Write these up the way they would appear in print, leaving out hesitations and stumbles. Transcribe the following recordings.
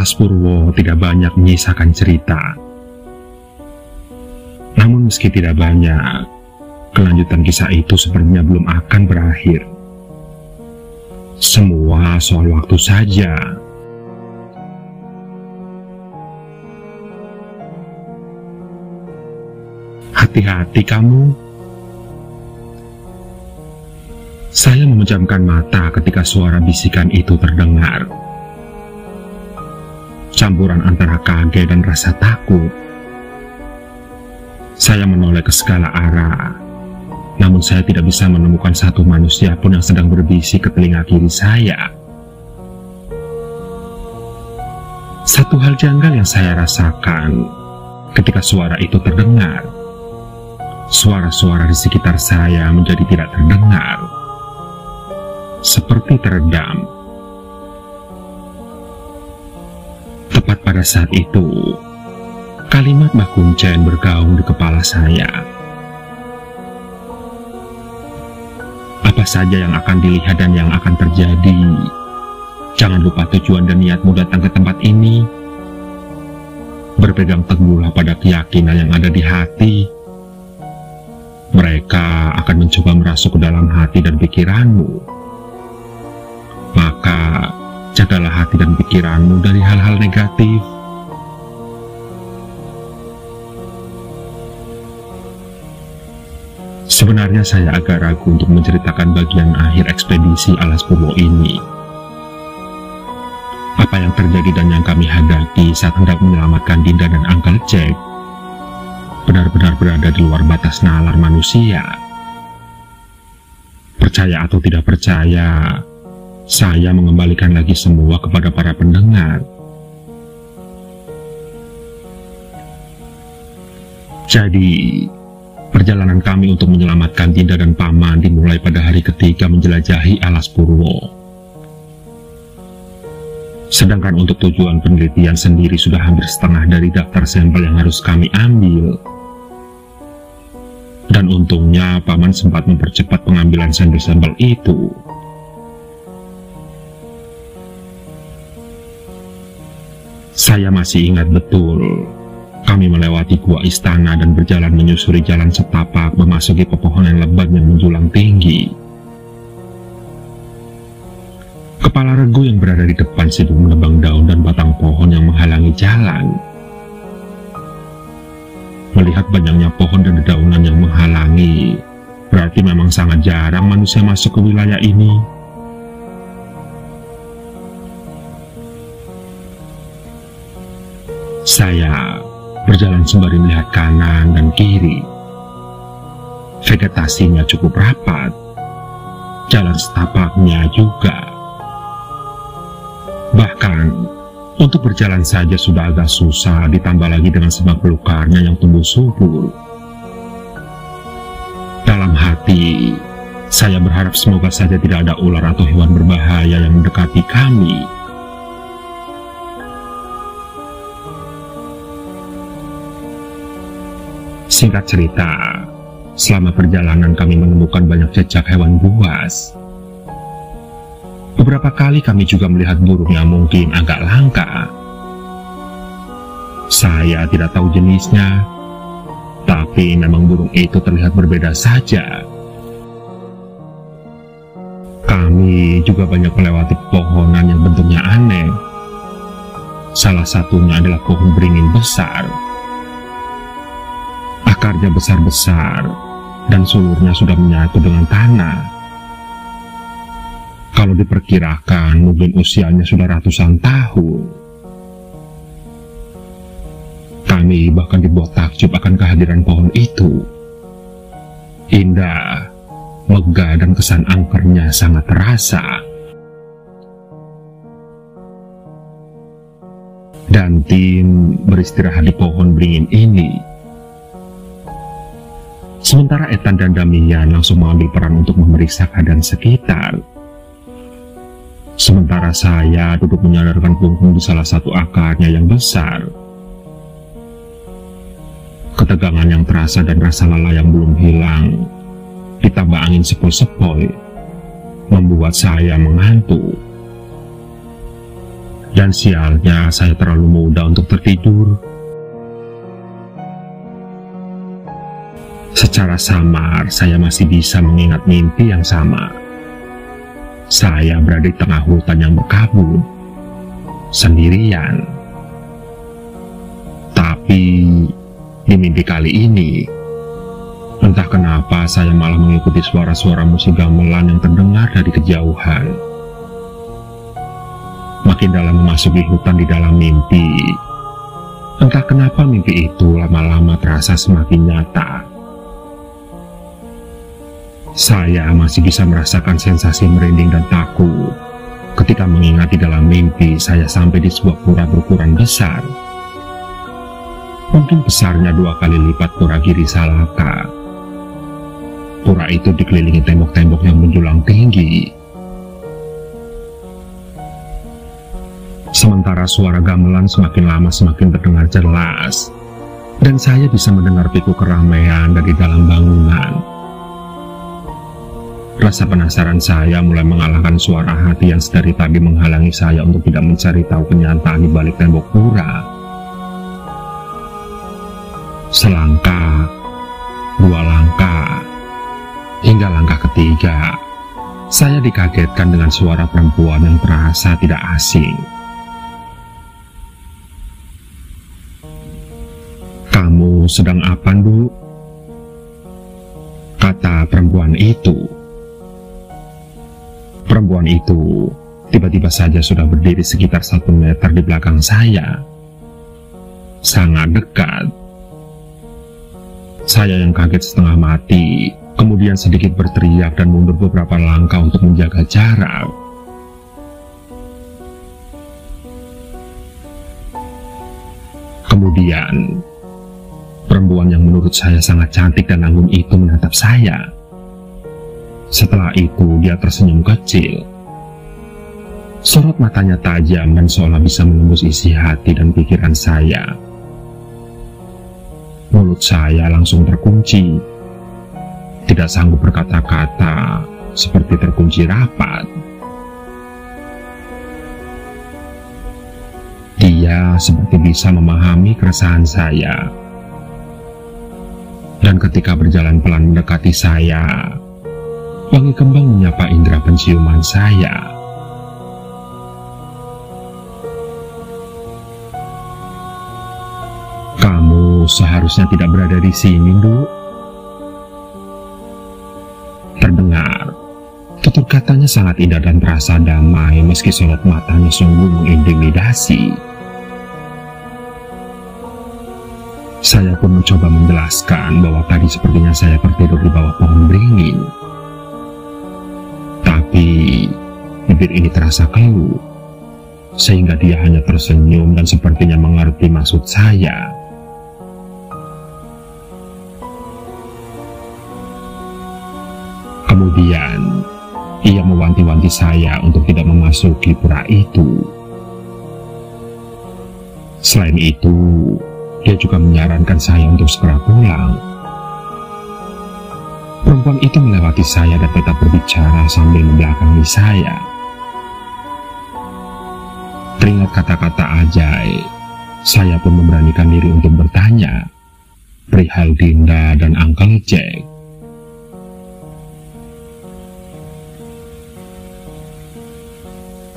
Alas Purwo tidak banyak menyisakan cerita. Namun meski tidak banyak, kelanjutan kisah itu sepertinya belum akan berakhir. Semua soal waktu saja. Hati-hati kamu. Saya memejamkan mata ketika suara bisikan itu terdengar. Campuran antara kaget dan rasa takut. Saya menoleh ke segala arah, namun saya tidak bisa menemukan satu manusia pun yang sedang berbisik ke telinga kiri saya. Satu hal janggal yang saya rasakan ketika suara itu terdengar. Suara-suara di sekitar saya menjadi tidak terdengar, seperti teredam. Tepat pada saat itu, kalimat Mbah Kuncen bergaung di kepala saya. Apa saja yang akan dilihat dan yang akan terjadi, jangan lupa tujuan dan niatmu datang ke tempat ini. Berpegang teguhlah pada keyakinan yang ada di hati. Mereka akan mencoba merasuk ke dalam hati dan pikiranmu. Maka, jagalah hati dan pikiranmu dari hal-hal negatif. Sebenarnya saya agak ragu untuk menceritakan bagian akhir ekspedisi Alas Purwo ini. Apa yang terjadi dan yang kami hadapi saat hendak menyelamatkan Dinda dan Uncle Jack benar-benar berada di luar batas nalar manusia. Percaya atau tidak percaya, saya mengembalikan lagi semua kepada para pendengar. Jadi, perjalanan kami untuk menyelamatkan Dinda dan Paman dimulai pada hari ketiga menjelajahi Alas Purwo. Sedangkan untuk tujuan penelitian sendiri sudah hampir setengah dari daftar sampel yang harus kami ambil. Dan untungnya Paman sempat mempercepat pengambilan sampel-sampel itu. Saya masih ingat betul, kami melewati gua istana dan berjalan menyusuri jalan setapak memasuki pepohonan lebat yang menjulang tinggi. Kepala Regu yang berada di depan sibuk menebang daun dan batang pohon yang menghalangi jalan. Melihat banyaknya pohon dan dedaunan yang menghalangi, berarti memang sangat jarang manusia masuk ke wilayah ini. Saya berjalan sembari melihat kanan dan kiri. Vegetasinya cukup rapat, jalan setapaknya juga. Bahkan, untuk berjalan saja sudah agak susah, ditambah lagi dengan semak belukarnya yang tumbuh subur. Dalam hati, saya berharap semoga saja tidak ada ular atau hewan berbahaya yang mendekati kami. Singkat cerita, selama perjalanan kami menemukan banyak jejak hewan buas. Beberapa kali kami juga melihat burung yang mungkin agak langka. Saya tidak tahu jenisnya, tapi memang burung itu terlihat berbeda saja. Kami juga banyak melewati pepohonan yang bentuknya aneh. Salah satunya adalah pohon beringin besar. Akarnya besar-besar dan sulurnya sudah menyatu dengan tanah. Kalau diperkirakan mungkin usianya sudah ratusan tahun. Kami bahkan dibuat takjub akan kehadiran pohon itu. Indah, megah dan kesan angkernya sangat terasa. Dan tim beristirahat di pohon beringin ini. Sementara Ethan dan Damian langsung mengambil peran untuk memeriksa keadaan sekitar. Sementara saya duduk menyandarkan punggung di salah satu akarnya yang besar. Ketegangan yang terasa dan rasa lelah yang belum hilang, ditambah angin sepoi-sepoi, membuat saya mengantuk. Dan sialnya saya terlalu muda untuk tertidur. Secara samar saya masih bisa mengingat mimpi yang sama. Saya berada di tengah hutan yang berkabut, sendirian. Tapi di mimpi kali ini, entah kenapa saya malah mengikuti suara-suara musik gamelan yang terdengar dari kejauhan. Makin dalam memasuki hutan di dalam mimpi, entah kenapa mimpi itu lama-lama terasa semakin nyata. Saya masih bisa merasakan sensasi merinding dan takut ketika mengingat di dalam mimpi saya sampai di sebuah pura berukuran besar. Mungkin besarnya 2 kali lipat pura Giri Salaka. Pura itu dikelilingi tembok-tembok yang menjulang tinggi. Sementara suara gamelan semakin lama semakin terdengar jelas, dan saya bisa mendengar pikuk keramaian dari dalam bangunan. Rasa penasaran saya mulai mengalahkan suara hati yang sedari tadi menghalangi saya untuk tidak mencari tahu kenyataan di balik tembok pura. Selangkah, 2 langkah, hingga langkah ketiga, saya dikagetkan dengan suara perempuan yang terasa tidak asing. "Kamu sedang apa, Bu?" kata perempuan itu. Perempuan itu tiba-tiba saja sudah berdiri sekitar 1 meter di belakang saya. Sangat dekat. Saya yang kaget setengah mati, kemudian sedikit berteriak dan mundur beberapa langkah untuk menjaga jarak. Kemudian, perempuan yang menurut saya sangat cantik dan anggun itu menatap saya. Setelah itu, dia tersenyum kecil. Sorot matanya tajam dan seolah bisa menembus isi hati dan pikiran saya. Mulut saya langsung terkunci. Tidak sanggup berkata-kata, seperti terkunci rapat. Dia seperti bisa memahami keresahan saya. Dan ketika berjalan pelan mendekati saya, wangi kembang menyapa indera penciuman saya. "Kamu seharusnya tidak berada di sini, Bu." Terdengar, tutur katanya sangat indah dan terasa damai meski sorot matanya sungguh mengintimidasi. Saya pun mencoba menjelaskan bahwa tadi sepertinya saya tertidur di bawah pohon beringin. Tapi bibir ini terasa keluh, sehingga dia hanya tersenyum dan sepertinya mengerti maksud saya. Kemudian, ia mewanti-wanti saya untuk tidak memasuki pura itu. Selain itu, dia juga menyarankan saya untuk segera pulang. Perempuan itu melewati saya dan tetap berbicara sambil membelakangi saya. Teringat kata-kata Ajay, saya pun memberanikan diri untuk bertanya perihal Dinda dan Uncle Jack.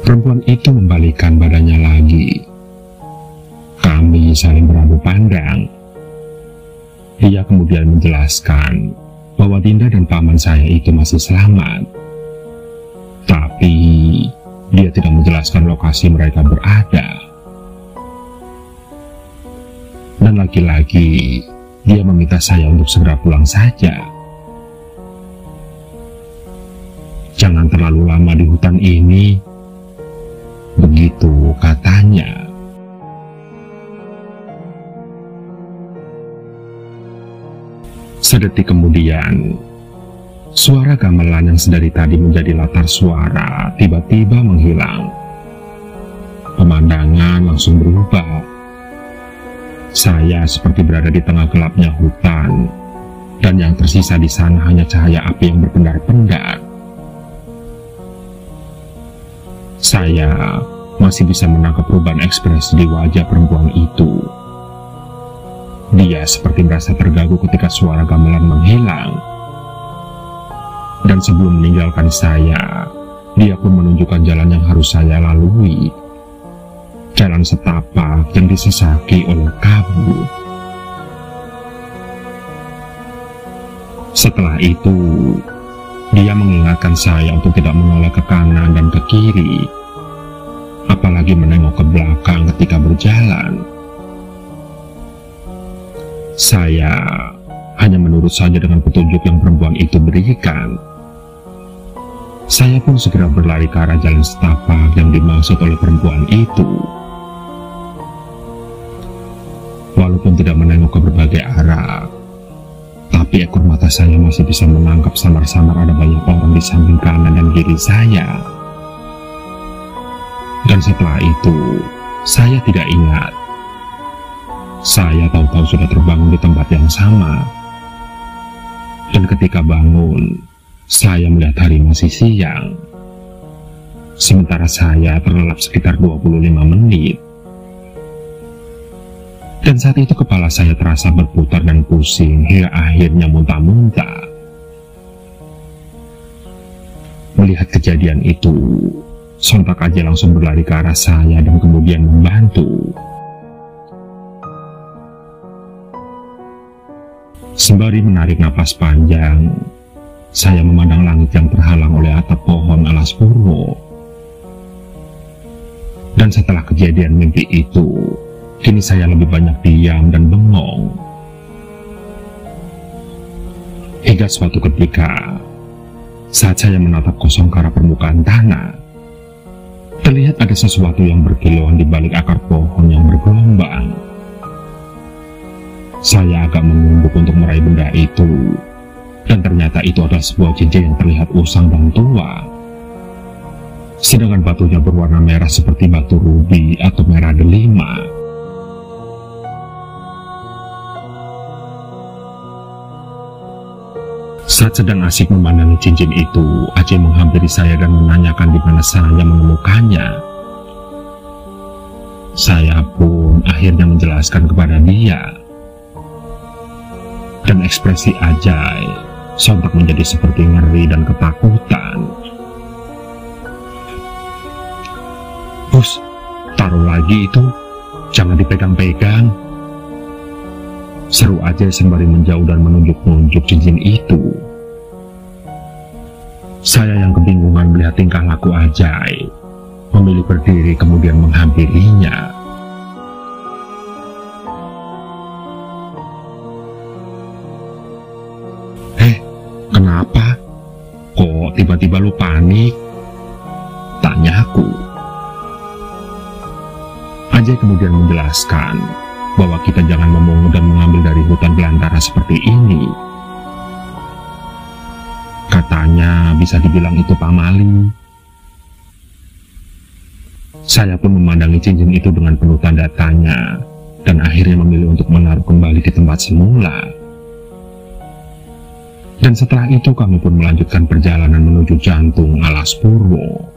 Perempuan itu membalikkan badannya lagi. Kami saling beradu pandang. Dia kemudian menjelaskan bahwa Dinda dan paman saya itu masih selamat. Tapi dia tidak menjelaskan lokasi mereka berada. Dan lagi-lagi dia meminta saya untuk segera pulang saja. Jangan terlalu lama di hutan ini, begitu katanya. Sedetik kemudian, suara gamelan yang sedari tadi menjadi latar suara tiba-tiba menghilang. Pemandangan langsung berubah. Saya seperti berada di tengah gelapnya hutan, dan yang tersisa di sana hanya cahaya api yang berpendar-pendar. Saya masih bisa menangkap perubahan ekspresi di wajah perempuan itu. Dia seperti merasa terganggu ketika suara gamelan menghilang. Dan sebelum meninggalkan saya, dia pun menunjukkan jalan yang harus saya lalui. Jalan setapak yang disesaki oleh kabut. Setelah itu, dia mengingatkan saya untuk tidak menoleh ke kanan dan ke kiri, apalagi menengok ke belakang ketika berjalan. Saya hanya menurut saja dengan petunjuk yang perempuan itu berikan. Saya pun segera berlari ke arah jalan setapak yang dimaksud oleh perempuan itu. Walaupun tidak menengok ke berbagai arah, tapi ekor mata saya masih bisa menangkap samar-samar ada banyak orang di samping kanan dan kiri saya. Dan setelah itu, saya tidak ingat. Saya tahu-tahu sudah terbangun di tempat yang sama. Dan ketika bangun, saya melihat hari masih siang. Sementara saya terlelap sekitar 25 menit. Dan saat itu kepala saya terasa berputar dan pusing hingga akhirnya muntah-muntah. Melihat kejadian itu, sontak aja langsung berlari ke arah saya dan kemudian membantu. Sembari menarik napas panjang, saya memandang langit yang terhalang oleh atap pohon alas purwo. Dan setelah kejadian mimpi itu, kini saya lebih banyak diam dan bengong. Hingga suatu ketika, saat saya menatap kosong ke arah permukaan tanah, terlihat ada sesuatu yang berkilauan di balik akar pohon yang bergelombang. Saya agak menunduk untuk meraih benda itu, dan ternyata itu adalah sebuah cincin yang terlihat usang dan tua. Sedangkan batunya berwarna merah seperti batu rubi atau merah delima. Saat sedang asik memandangi cincin itu, Aceh menghampiri saya dan menanyakan di mana saya menemukannya. Saya pun akhirnya menjelaskan kepada dia. Dan ekspresi Ajay sontak menjadi seperti ngeri dan ketakutan. "Bos, taruh lagi itu, jangan dipegang-pegang," seru Ajay sembari menjauh dan menunjuk-nunjuk cincin itu. Saya yang kebingungan melihat tingkah laku Ajay, memilih berdiri kemudian menghampirinya. "Kenapa? Kok tiba-tiba lu panik?" tanyaku. Ajay kemudian menjelaskan bahwa kita jangan memungut dan mengambil dari hutan belantara seperti ini. Katanya bisa dibilang itu pamali. Saya pun memandangi cincin itu dengan penuh tanda tanya, dan akhirnya memilih untuk menaruh kembali di tempat semula. Dan setelah itu kami pun melanjutkan perjalanan menuju jantung alas purwo.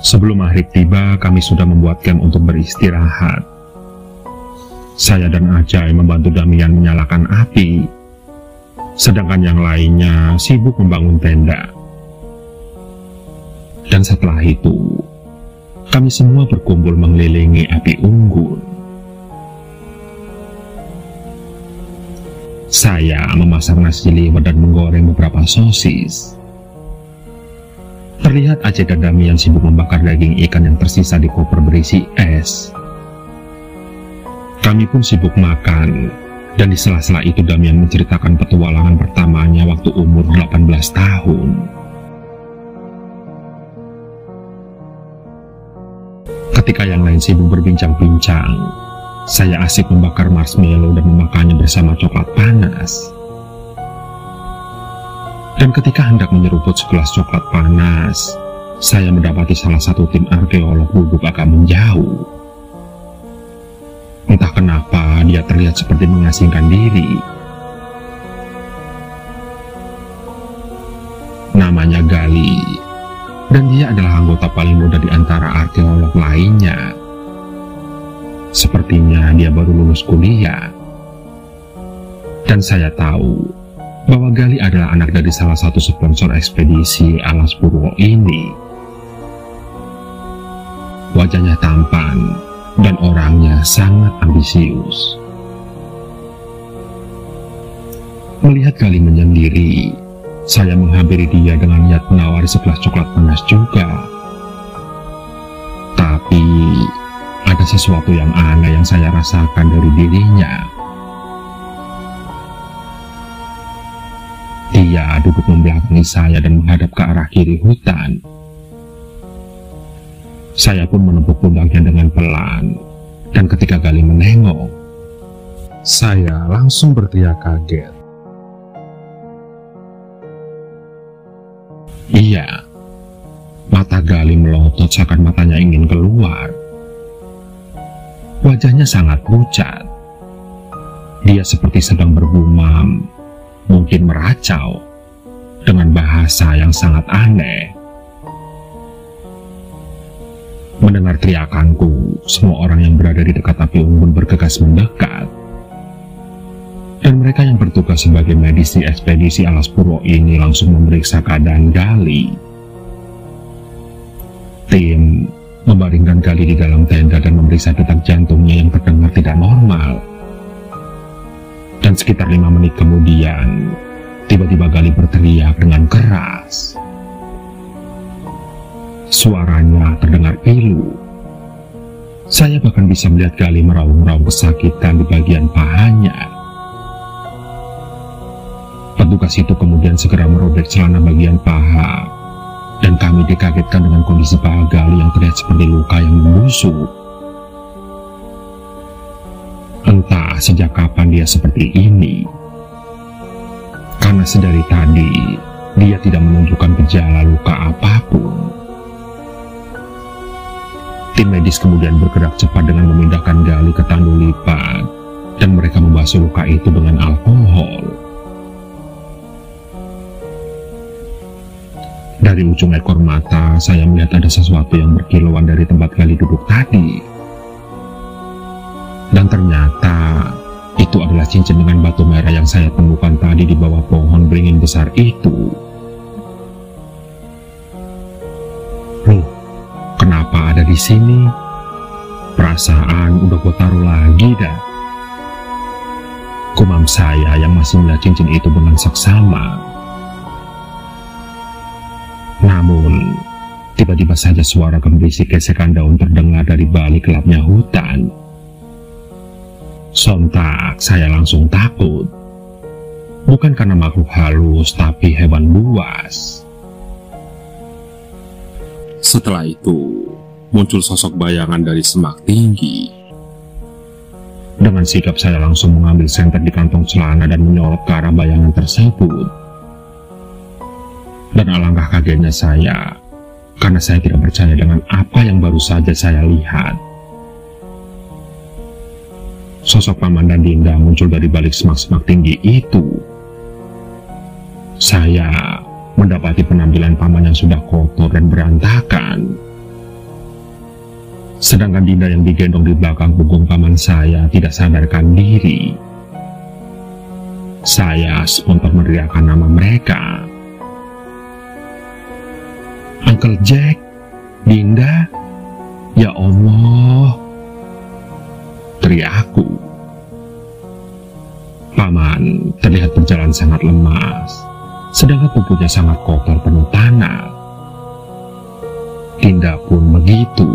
Sebelum maghrib tiba, kami sudah membuat camp untuk beristirahat. Saya dan Ajay membantu Damian menyalakan api, sedangkan yang lainnya sibuk membangun tenda. Dan setelah itu, kami semua berkumpul mengelilingi api unggun. Saya memasak nasi liwet dan menggoreng beberapa sosis. Terlihat Aceh dan Damian sibuk membakar daging ikan yang tersisa di koper berisi es. Kami pun sibuk makan, dan di sela-sela itu Damian menceritakan petualangan pertamanya waktu umur 18 tahun. Ketika yang lain sibuk berbincang-bincang, saya asik membakar marshmallow dan memakannya bersama coklat panas. Dan ketika hendak menyeruput segelas coklat panas, saya mendapati salah satu tim arkeolog duduk agak menjauh. Entah kenapa dia terlihat seperti mengasingkan diri. Saya adalah anggota paling muda di antara arkeolog lainnya. Sepertinya dia baru lulus kuliah. Dan saya tahu bahwa Gali adalah anak dari salah satu sponsor ekspedisi Alas Purwo ini. Wajahnya tampan dan orangnya sangat ambisius. Melihat Gali menyendiri, saya menghampiri dia dengan niat menawari segelas coklat panas juga. Tapi ada sesuatu yang aneh yang saya rasakan dari dirinya. Dia duduk membelakangi saya dan menghadap ke arah kiri hutan. Saya pun menepuk pundaknya dengan pelan, dan ketika Gali menengok, saya langsung berteriak kaget. Iya, mata Gali melotot seakan matanya ingin keluar. Wajahnya sangat pucat. Dia seperti sedang bergumam, mungkin meracau, dengan bahasa yang sangat aneh. Mendengar teriakanku, semua orang yang berada di dekat api unggun bergegas mendekat. Dan mereka yang bertugas sebagai medis di ekspedisi Alas Purwo ini langsung memeriksa keadaan Gali. Tim membaringkan Gali di dalam tenda dan memeriksa detak jantungnya yang terdengar tidak normal. Dan sekitar 5 menit kemudian, tiba-tiba Gali berteriak dengan keras. Suaranya terdengar pilu. Saya bahkan bisa melihat Gali meraung-raung kesakitan di bagian pahanya. Petugas itu kemudian segera merobek celana bagian paha, dan kami dikagetkan dengan kondisi paha Gali yang terlihat seperti luka yang membusuk. Entah sejak kapan dia seperti ini, karena sedari tadi dia tidak menunjukkan gejala luka apapun. Tim medis kemudian bergerak cepat dengan memindahkan Gali ke tandu lipat, dan mereka membasuh luka itu dengan alkohol. Dari ujung ekor mata, saya melihat ada sesuatu yang berkilauan dari tempat Gali duduk tadi. Dan ternyata itu adalah cincin dengan batu merah yang saya temukan tadi di bawah pohon beringin besar itu. Loh, kenapa ada di sini? Perasaan udah gue taruh lagi dah. Kumam saya yang masih melihat cincin itu dengan seksama. Namun, tiba-tiba saja suara gemerisik gesekan daun terdengar dari balik gelapnya hutan. Sontak saya langsung takut. Bukan karena makhluk halus, tapi hewan buas. Setelah itu, muncul sosok bayangan dari semak tinggi. Dengan sigap saya langsung mengambil senter di kantong celana dan menyorot ke arah bayangan tersebut. Dan alangkah kagetnya saya, karena saya tidak percaya dengan apa yang baru saja saya lihat. Sosok Paman dan Dinda muncul dari balik semak-semak tinggi itu. Saya mendapati penampilan Paman yang sudah kotor dan berantakan. Sedangkan Dinda yang digendong di belakang punggung Paman saya tidak sadarkan diri. Saya spontan meneriakkan nama mereka. Uncle Jack, Dinda, ya Allah, teriakku. Paman terlihat berjalan sangat lemas, sedangkan tubuhnya sangat kotor penuh tanah. Dinda pun begitu.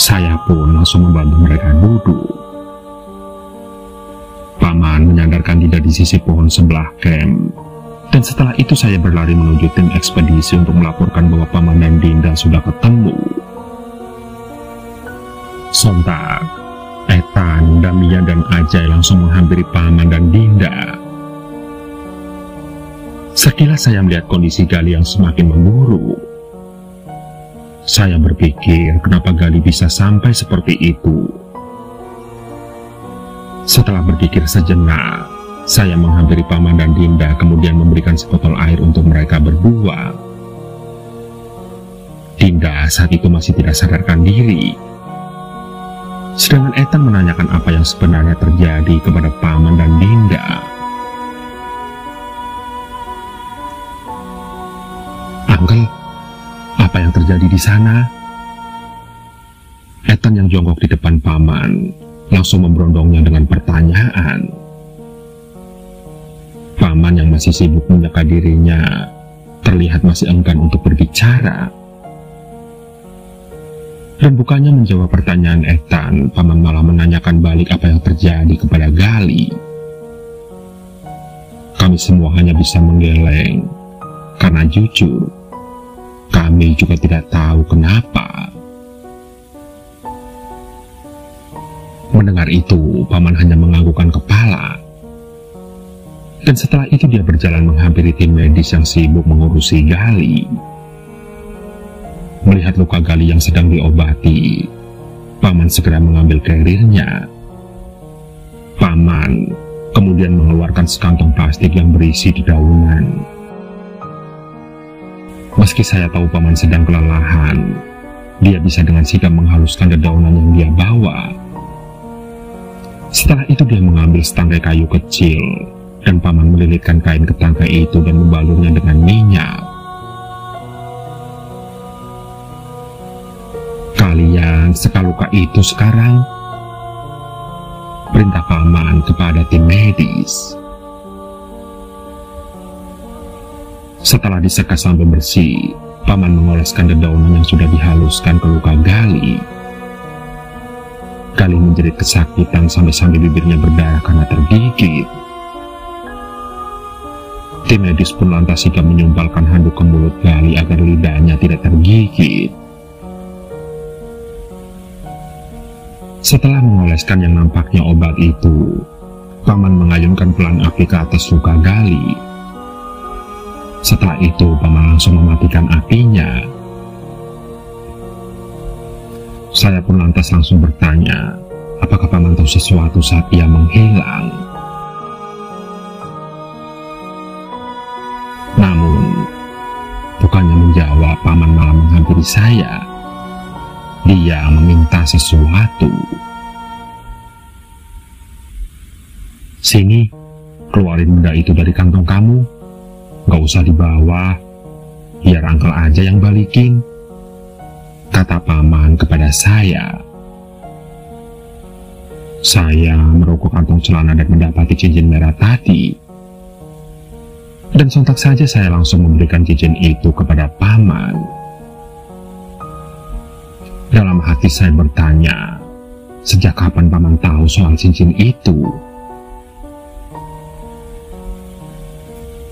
Saya pun langsung membantu mereka duduk. Paman menyandarkan Dinda di sisi pohon sebelah camp. Dan setelah itu saya berlari menuju tim ekspedisi untuk melaporkan bahwa Paman dan Dinda sudah ketemu. Sontak, Ethan, Damian, dan Ajay langsung menghampiri Paman dan Dinda. Sekilas saya melihat kondisi Gali yang semakin memburuk. Saya berpikir kenapa Gali bisa sampai seperti itu. Setelah berpikir sejenak, saya menghampiri Paman dan Dinda kemudian memberikan sebotol air untuk mereka berdua. Dinda saat itu masih tidak sadarkan diri. Sedangkan Ethan menanyakan apa yang sebenarnya terjadi kepada Paman dan Dinda. "Uncle, apa yang terjadi di sana?" Ethan yang jongkok di depan Paman langsung memberondongnya dengan pertanyaan. Paman yang masih sibuk menjaga dirinya terlihat masih enggan untuk berbicara. Dan bukannya menjawab pertanyaan Ethan, Paman malah menanyakan balik apa yang terjadi kepada Gali. Kami semua hanya bisa menggeleng, karena jujur, kami juga tidak tahu kenapa. Mendengar itu, Paman hanya menganggukkan kepala. Dan setelah itu dia berjalan menghampiri tim medis yang sibuk mengurusi Gali. Melihat luka Gali yang sedang diobati, Paman segera mengambil karirnya. Paman kemudian mengeluarkan sekantong plastik yang berisi dedaunan. Meski saya tahu Paman sedang kelelahan, dia bisa dengan sigap menghaluskan dedaunan yang dia bawa. Setelah itu dia mengambil setangkai kayu kecil, dan Paman melilitkan kain ke tangkai itu dan membalurnya dengan minyak. "Kalian seka luka itu sekarang," perintah Paman kepada tim medis. Setelah diseka sampai bersih, Paman mengoleskan dedaunan yang sudah dihaluskan ke luka Gali. Gali menjerit kesakitan sampai bibirnya berdarah karena tergigit. Tim medis pun lantas sigap menyumpalkan handuk ke mulut Gali agar lidahnya tidak tergigit. Setelah mengoleskan yang nampaknya obat itu, Paman mengayunkan pelan api ke atas luka Gali. Setelah itu, Paman langsung mematikan apinya. Saya pun lantas langsung bertanya, apakah Paman tahu sesuatu saat ia menghilang? Namun, bukannya menjawab, Paman malah menghampiri saya. Dia meminta sesuatu. "Sini, keluarin benda itu dari kantong kamu. Gak usah dibawa, biar Uncle aja yang balikin," kata Paman kepada saya. Saya merokok kantong celana dan mendapati cincin merah tadi. Dan sontak saja saya langsung memberikan cincin itu kepada Paman. Dalam hati saya bertanya, sejak kapan Paman tahu soal cincin itu?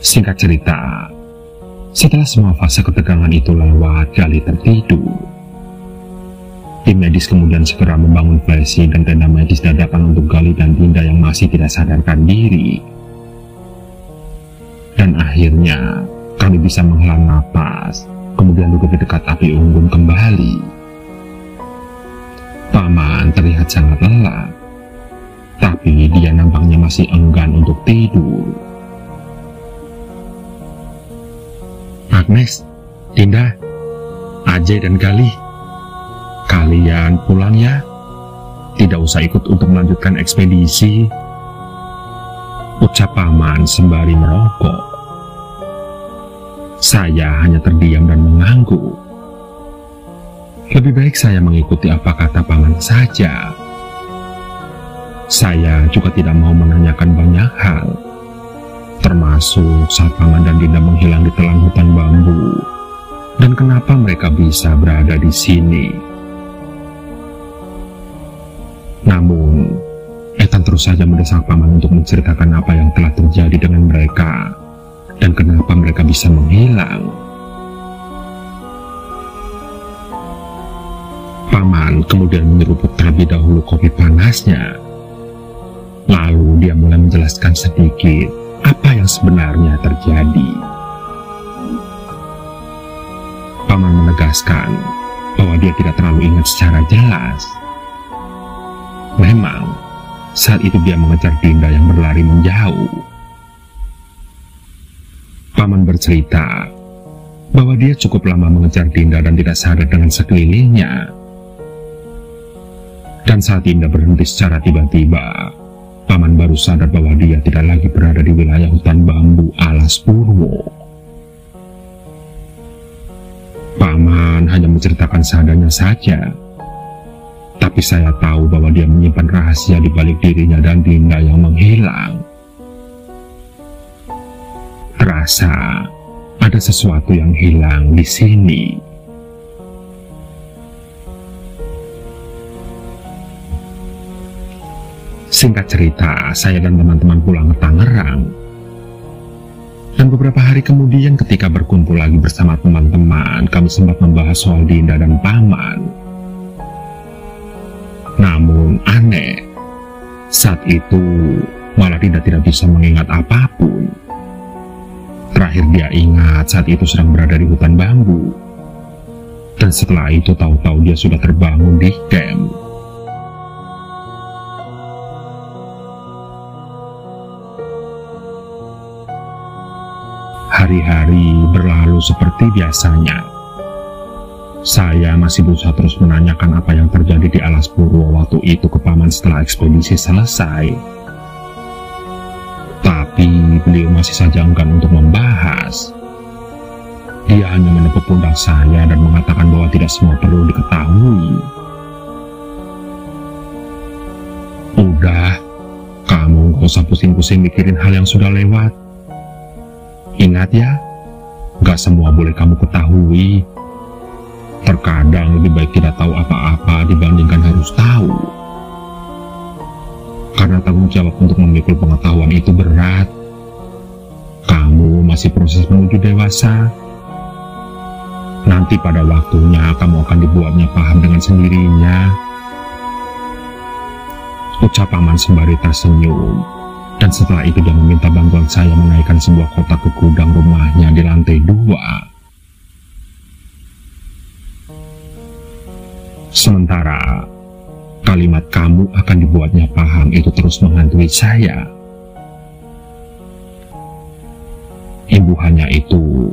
Singkat cerita, setelah semua fase ketegangan itu lewat, Gali tertidur. Tim medis kemudian segera membangun flesi dan tenda medis dadakan untuk Gali dan Dinda yang masih tidak sadarkan diri. Dan akhirnya, kami bisa menghela napas, kemudian duduk di dekat api unggun kembali. Paman terlihat sangat lelah, tapi dia nampaknya masih enggan untuk tidur. "Agnes, Dinda, Ajay dan Gali, kalian pulang ya. Tidak usah ikut untuk melanjutkan ekspedisi," ucap Paman sembari merokok. Saya hanya terdiam dan mengangguk. Lebih baik saya mengikuti apa kata Paman saja. Saya juga tidak mau menanyakan banyak hal, termasuk saat Paman dan Dinda menghilang di telang hutan bambu, dan kenapa mereka bisa berada di sini. Namun, Ethan terus saja mendesak Paman untuk menceritakan apa yang telah terjadi dengan mereka, dan kenapa mereka bisa menghilang. Paman kemudian menyeruput terlebih dahulu kopi panasnya. Lalu dia mulai menjelaskan sedikit apa yang sebenarnya terjadi. Paman menegaskan bahwa dia tidak terlalu ingat secara jelas. Memang, saat itu dia mengejar Dinda yang berlari menjauh. Paman bercerita bahwa dia cukup lama mengejar Dinda dan tidak sadar dengan sekelilingnya. Dan saat Dinda berhenti secara tiba-tiba, Paman baru sadar bahwa dia tidak lagi berada di wilayah hutan bambu Alas Purwo. Paman hanya menceritakan seadanya saja, tapi saya tahu bahwa dia menyimpan rahasia di balik dirinya dan Dinda yang menghilang. Terasa ada sesuatu yang hilang di sini. Singkat cerita, saya dan teman-teman pulang ke Tangerang. Dan beberapa hari kemudian ketika berkumpul lagi bersama teman-teman, kami sempat membahas soal Dinda dan Paman. Namun aneh, saat itu malah Dinda tidak bisa mengingat apapun. Terakhir dia ingat saat itu sedang berada di hutan bambu. Dan setelah itu tahu-tahu dia sudah terbangun di camp. Hari-hari berlalu seperti biasanya. Saya masih berusaha terus menanyakan apa yang terjadi di Alas Purwo waktu itu ke Paman setelah ekspedisi selesai. Tapi beliau masih saja enggan untuk membahas. Dia hanya menepuk pundak saya dan mengatakan bahwa tidak semua perlu diketahui. Udah, kamu gak usah pusing-pusing mikirin hal yang sudah lewat. Ingat ya, gak semua boleh kamu ketahui. Terkadang lebih baik tidak tahu apa-apa dibandingkan harus tahu. Karena tanggung jawab untuk memikul pengetahuan itu berat. Kamu masih proses menuju dewasa. Nanti pada waktunya kamu akan dibuatnya paham dengan sendirinya. Ucap Paman sembari tersenyum. Dan setelah itu dia meminta bantuan saya menaikkan sebuah kotak ke gudang rumahnya di lantai 2. Sementara kalimat kamu akan dibuatnya paham itu terus menghantui saya. Imbuhannya itu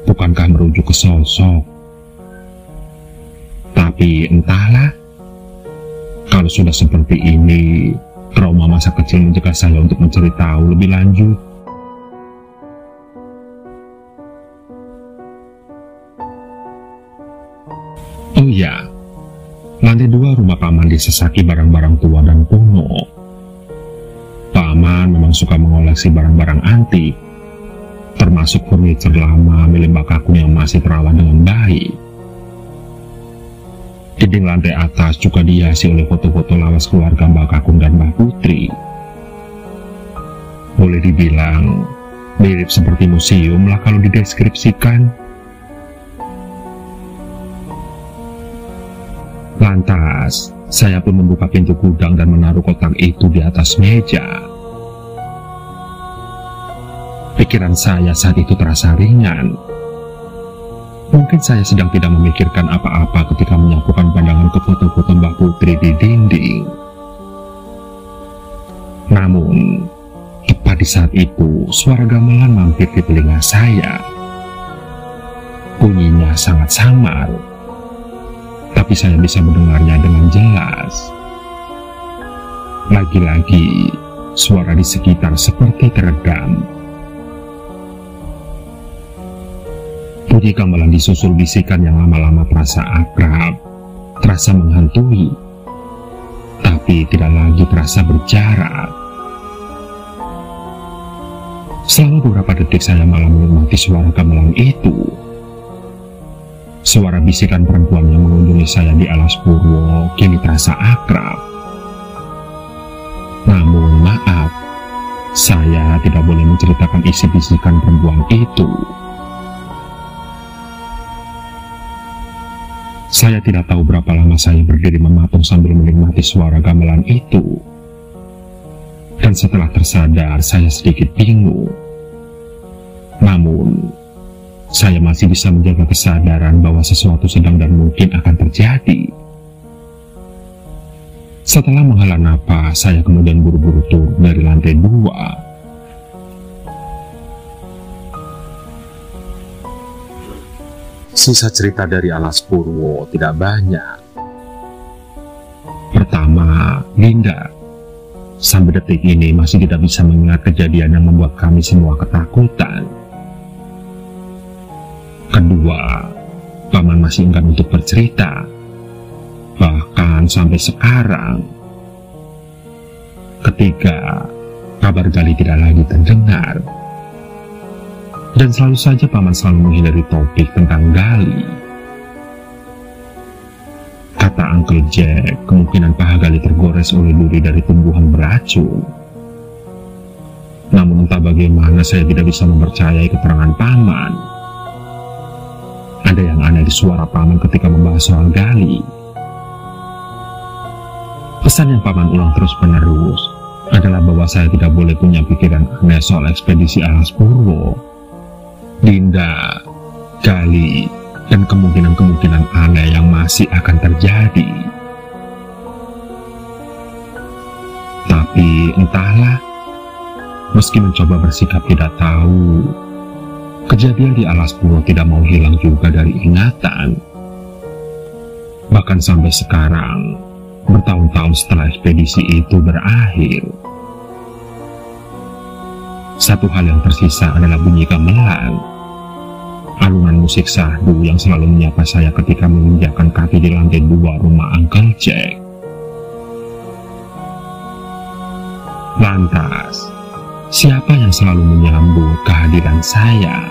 bukankah merujuk ke sosok? Tapi entahlah, kalau sudah seperti ini, trauma masa kecil mencegah saya untuk mencari tahu lebih lanjut. Oh iya, lantai 2 rumah Paman disesaki barang-barang tua dan kuno. Paman memang suka mengoleksi barang-barang antik, termasuk furniture lama milik Mbak Kakung yang masih terawat dengan baik. Dinding lantai atas juga dihiasi oleh foto-foto lawas keluarga Mbak Kakung dan Mbak Putri. Boleh dibilang mirip seperti museum lah kalau dideskripsikan. Lantas, saya pun membuka pintu gudang dan menaruh kotak itu di atas meja. Pikiran saya saat itu terasa ringan. Mungkin saya sedang tidak memikirkan apa-apa ketika menyapukan pandangan ke foto-foto Mbak Putri di dinding. Namun, tepat di saat itu, suara gamelan mampir di telinga saya. Bunyinya sangat samar, tapi saya bisa mendengarnya dengan jelas. Lagi-lagi, suara di sekitar seperti teredam. Bunyi gamelan disusul bisikan yang lama-lama terasa akrab, terasa menghantui, tapi tidak lagi terasa berjarak. Selama beberapa detik saya malah menikmati suara gamelan itu. Suara bisikan perempuan yang mengunjungi saya di Alas Purwo kini terasa akrab. Namun maaf, saya tidak boleh menceritakan isi bisikan perempuan itu. Saya tidak tahu berapa lama saya berdiri mematung sambil menikmati suara gamelan itu. Dan setelah tersadar, saya sedikit bingung. Namun, saya masih bisa menjaga kesadaran bahwa sesuatu sedang dan mungkin akan terjadi. Setelah menghela napas, saya kemudian buru-buru turun dari lantai 2. Sisa cerita dari Alas Purwo tidak banyak. Pertama, Dinda. Sampai detik ini masih tidak bisa mengingat kejadian yang membuat kami semua ketakutan. Kedua, Paman masih enggan untuk bercerita. Bahkan sampai sekarang. Ketiga, kabar Gali tidak lagi terdengar. Dan selalu saja Paman selalu menghindari topik tentang Gali. Kata Uncle Jack, kemungkinan paha Gali tergores oleh duri dari tumbuhan beracun. Namun entah bagaimana saya tidak bisa mempercayai keterangan Paman. Ada yang aneh di suara Paman ketika membahas soal Gali. Pesan yang Paman ulang terus-menerus adalah bahwa saya tidak boleh punya pikiran aneh soal ekspedisi Alas Purwo, Dinda, Gali, dan kemungkinan-kemungkinan aneh yang masih akan terjadi. Tapi entahlah, meski mencoba bersikap tidak tahu, kejadian di Alas Purwo tidak mau hilang juga dari ingatan. Bahkan sampai sekarang, bertahun-tahun setelah ekspedisi itu berakhir, satu hal yang tersisa adalah bunyi gamelan, alunan musik syahdu yang selalu menyapa saya ketika menginjakkan kaki di lantai 2 rumah Uncle Jack. Lantas, siapa yang selalu menyambut kehadiran saya?